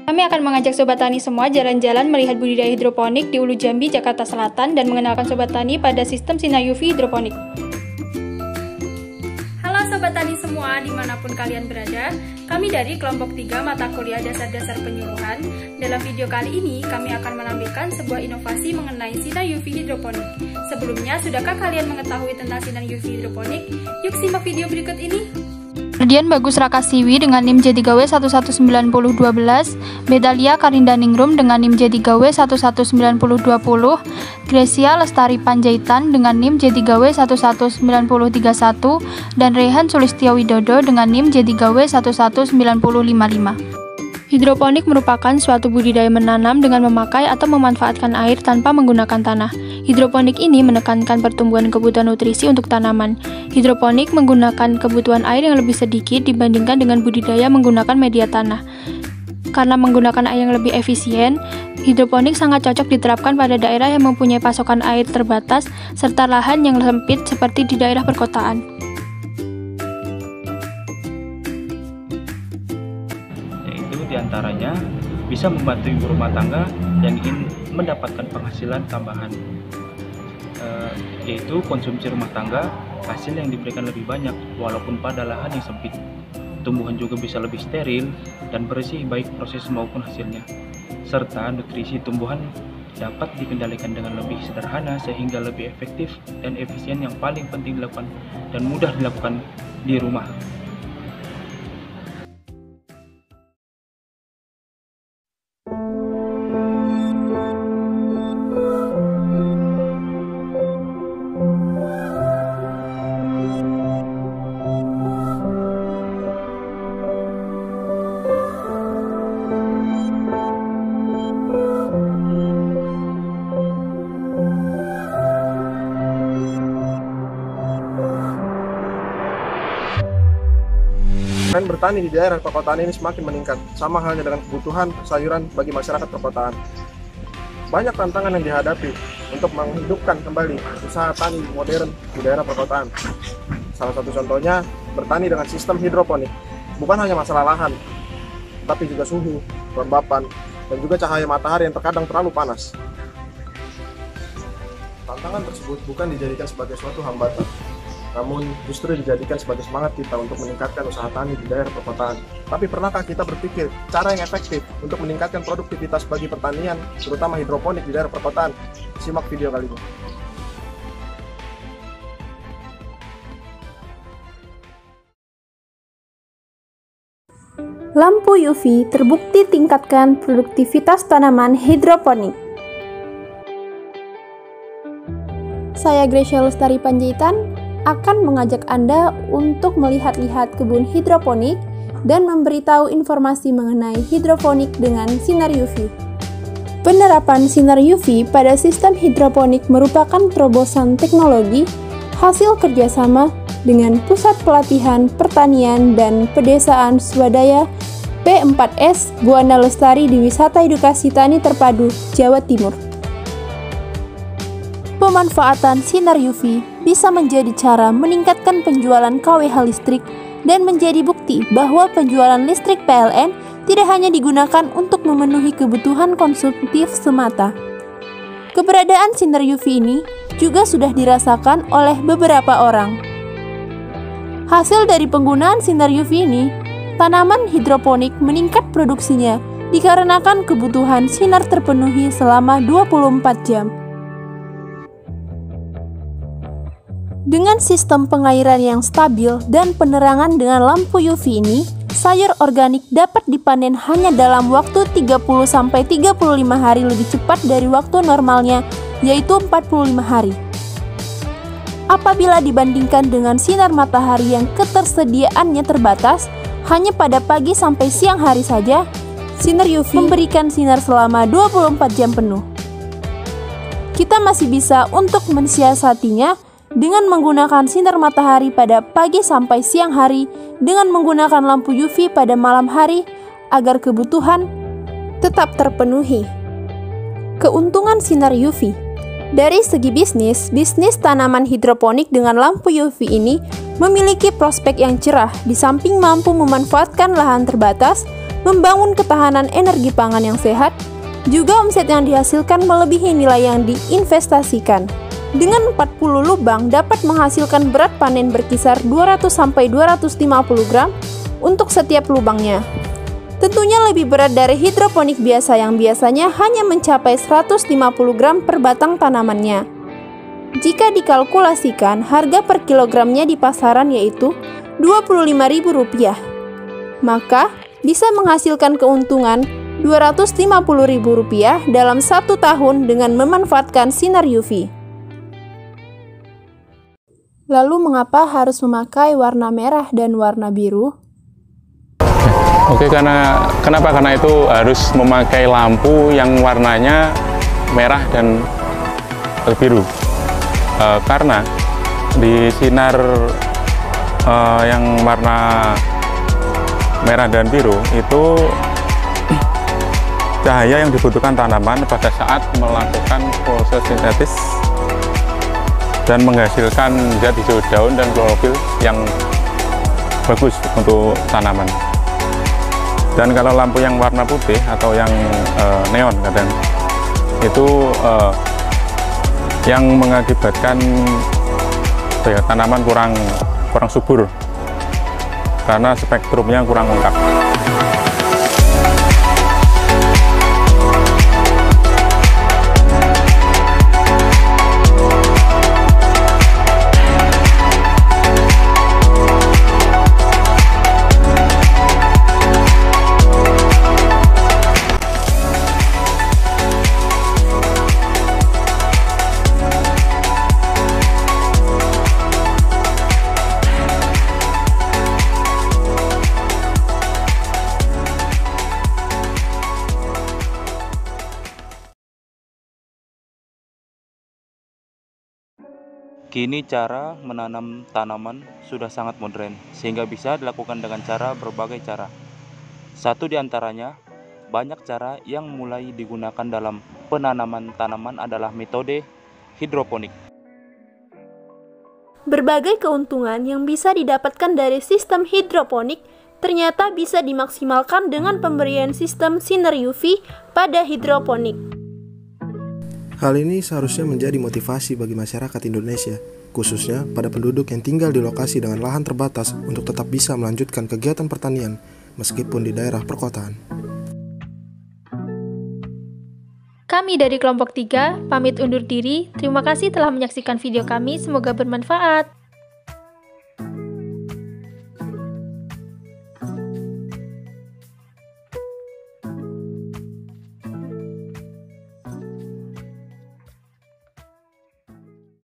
Kami akan mengajak Sobat Tani semua jalan-jalan melihat budidaya hidroponik di Ulu Jambi, Jakarta Selatan dan mengenalkan Sobat Tani pada sistem sinar UV hidroponik. Halo Sobat Tani semua, dimanapun kalian berada, kami dari kelompok 3 mata kuliah dasar-dasar penyuluhan. Dalam video kali ini, kami akan menampilkan sebuah inovasi mengenai sinar UV hidroponik. Sebelumnya, sudahkah kalian mengetahui tentang sinar UV hidroponik? Yuk simak video berikut ini. Ferdian Bagus Rakasiwi dengan NIM J3W119012, Bedalia Karindaningrum dengan NIM J3W119020, Grecia Lestari Panjaitan dengan NIM J3W119031, dan Rehan Sulistiawidodo dengan NIM J3W11955. Hidroponik merupakan suatu budidaya menanam dengan memakai atau memanfaatkan air tanpa menggunakan tanah. Hidroponik ini menekankan pertumbuhan kebutuhan nutrisi untuk tanaman. Hidroponik menggunakan kebutuhan air yang lebih sedikit dibandingkan dengan budidaya menggunakan media tanah. Karena menggunakan air yang lebih efisien, hidroponik sangat cocok diterapkan pada daerah yang mempunyai pasokan air terbatas serta lahan yang sempit seperti di daerah perkotaan. Diantaranya bisa membantu ibu rumah tangga yang ingin mendapatkan penghasilan tambahan, yaitu konsumsi rumah tangga, hasil yang diberikan lebih banyak walaupun pada lahan yang sempit. Tumbuhan juga bisa lebih steril dan bersih baik proses maupun hasilnya, serta nutrisi tumbuhan dapat dikendalikan dengan lebih sederhana sehingga lebih efektif dan efisien, yang paling penting dilakukan dan mudah dilakukan di rumah. Tren bertani di daerah perkotaan ini semakin meningkat, sama halnya dengan kebutuhan sayuran bagi masyarakat perkotaan. Banyak tantangan yang dihadapi untuk menghidupkan kembali usaha tani modern di daerah perkotaan. Salah satu contohnya, bertani dengan sistem hidroponik. Bukan hanya masalah lahan, tapi juga suhu, kelembapan, dan juga cahaya matahari yang terkadang terlalu panas. Tantangan tersebut bukan dijadikan sebagai suatu hambatan, namun justru dijadikan sebagai semangat kita untuk meningkatkan usaha tani di daerah perkotaan. Tapi pernahkah kita berpikir cara yang efektif untuk meningkatkan produktivitas bagi pertanian, terutama hidroponik di daerah perkotaan? Simak video kali ini. Lampu UV terbukti tingkatkan produktivitas tanaman hidroponik. Saya Grecia Lestari Panjaitan akan mengajak Anda untuk melihat-lihat kebun hidroponik dan memberitahu informasi mengenai hidroponik dengan sinar UV. Penerapan sinar UV pada sistem hidroponik merupakan terobosan teknologi hasil kerjasama dengan Pusat Pelatihan Pertanian dan Pedesaan Swadaya P4S Buana Lestari di Wisata Edukasi Tani Terpadu, Jawa Timur. Pemanfaatan sinar UV bisa menjadi cara meningkatkan penjualan KWH listrik dan menjadi bukti bahwa penjualan listrik PLN tidak hanya digunakan untuk memenuhi kebutuhan konsumtif semata. Keberadaan sinar UV ini juga sudah dirasakan oleh beberapa orang. Hasil dari penggunaan sinar UV ini, tanaman hidroponik meningkat produksinya dikarenakan kebutuhan sinar terpenuhi selama 24 jam. Dengan sistem pengairan yang stabil dan penerangan dengan lampu UV ini, sayur organik dapat dipanen hanya dalam waktu 30-35 hari lebih cepat dari waktu normalnya, yaitu 45 hari. Apabila dibandingkan dengan sinar matahari yang ketersediaannya terbatas, hanya pada pagi sampai siang hari saja, sinar UV memberikan sinar selama 24 jam penuh. Kita masih bisa untuk mensiasatinya dengan menggunakan sinar matahari pada pagi sampai siang hari dengan menggunakan lampu UV pada malam hari agar kebutuhan tetap terpenuhi. Keuntungan sinar UV. Dari segi bisnis tanaman hidroponik dengan lampu UV ini memiliki prospek yang cerah di samping mampu memanfaatkan lahan terbatas, membangun ketahanan energi pangan yang sehat, juga omset yang dihasilkan melebihi nilai yang diinvestasikan. Dengan 40 lubang dapat menghasilkan berat panen berkisar 200-250 gram untuk setiap lubangnya. Tentunya lebih berat dari hidroponik biasa yang biasanya hanya mencapai 150 gram per batang tanamannya. Jika dikalkulasikan, harga per kilogramnya di pasaran yaitu Rp25.000. Maka, bisa menghasilkan keuntungan Rp250.000 dalam 1 tahun dengan memanfaatkan sinar UV. Lalu mengapa harus memakai warna merah dan warna biru? Oke, kenapa? Karena itu harus memakai lampu yang warnanya merah dan biru. Karena di sinar yang warna merah dan biru itu cahaya yang dibutuhkan tanaman pada saat melakukan fotosintesis dan menghasilkan zat hijau daun dan klorofil yang bagus untuk tanaman. Dan kalau lampu yang warna putih atau yang neon kadang itu yang mengakibatkan tanaman kurang subur karena spektrumnya kurang lengkap. Kini cara menanam tanaman sudah sangat modern, sehingga bisa dilakukan dengan berbagai cara. Satu di antaranya, banyak cara yang mulai digunakan dalam penanaman tanaman adalah metode hidroponik. Berbagai keuntungan yang bisa didapatkan dari sistem hidroponik ternyata bisa dimaksimalkan dengan pemberian sistem sinar UV pada hidroponik. Hal ini seharusnya menjadi motivasi bagi masyarakat Indonesia, khususnya pada penduduk yang tinggal di lokasi dengan lahan terbatas untuk tetap bisa melanjutkan kegiatan pertanian meskipun di daerah perkotaan. Kami dari kelompok 3 pamit undur diri. Terima kasih telah menyaksikan video kami, semoga bermanfaat.